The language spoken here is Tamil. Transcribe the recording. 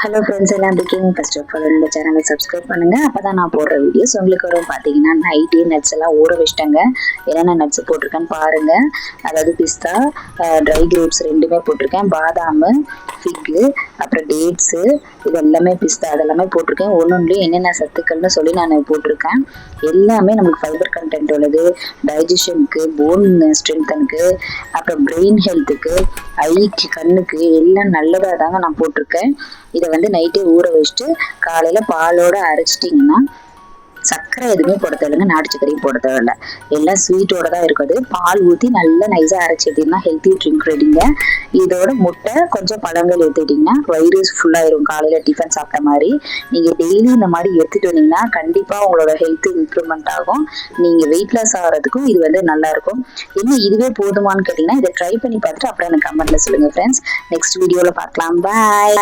ஹலோ ஃப்ரெண்ட்ஸ், எல்லாம் இருக்கீங்க. ஃபர்ஸ்ட் ஆஃப் ஆல் இந்த சேனலை சப்ஸ்கிரைப் பண்ணுங்க. அப்பதான் நான் போடுற வீடியோஸ் உங்களுக்கு வரும். பார்த்தீங்கன்னா நைட்டே நட்ஸ் எல்லாம் ஊற வச்சிட்டேங்க. என்னென்ன நட்ஸ் போட்டிருக்கேன்னு பாருங்க. அதாவது பிஸ்தா, ட்ரை கிரேப்ஸ் ரெண்டுமே போட்டிருக்கேன். பாதாம், ஃபிக்கு, அப்புறம் டேட்ஸு, இது எல்லாமே பிஸ்தா அதெல்லாமே போட்டிருக்கேன். ஒன்னொன்றுலையும் என்னென்ன சத்துக்கள்னு சொல்லி நான் போட்டிருக்கேன். எல்லாமே நமக்கு ஃபைபர் கண்டென்ட் உள்ளது. டைஜஷனுக்கு, போன் ஸ்ட்ரென்த்தனுக்கு, அப்புறம் பிரெயின் ஹெல்த்துக்கு, ஐக்கு, கண்ணுக்கு எல்லாம் நல்லதாக தாங்க நான் போட்டிருக்கேன். இதை வந்து நைட்டே ஊற வச்சுட்டு காலையில பாலோட அரைச்சிட்டிங்கன்னா சர்க்கரை எதுவுமே போட தேவையில்லைங்க, நாட்டு சர்க்கரையும் போட தேவையில்ல. எல்லாம் ஸ்வீட்டோட தான் இருக்குது. பால் ஊற்றி நல்லா நைஸாக அரைச்சி எடுத்தீங்கன்னா ஹெல்த்தி ட்ரிங்க் ரெடிங்க. இதோட முட்டை, கொஞ்சம் பழங்கள் எடுத்துக்கிட்டிங்கன்னா வயிறு ஃபுல்லாயிரும். காலையில் டிஃபன் சாப்பிட்ட மாதிரி நீங்கள் டெய்லி இந்த மாதிரி எடுத்துகிட்டு வந்தீங்கன்னா கண்டிப்பாக உங்களோட ஹெல்த் இம்ப்ரூவ்மெண்ட் ஆகும். நீங்கள் வெயிட் லாஸ் ஆகிறதுக்கும் இது வந்து நல்லாயிருக்கும். இன்னும் இதுவே போதுமானு கேட்டிங்கன்னா இதை ட்ரை பண்ணி பார்த்துட்டு அப்புறம் எனக்கு கமெண்ட்டில் சொல்லுங்கள் ஃப்ரெண்ட்ஸ். நெக்ஸ்ட் வீடியோவில் பார்க்கலாம். பாய்.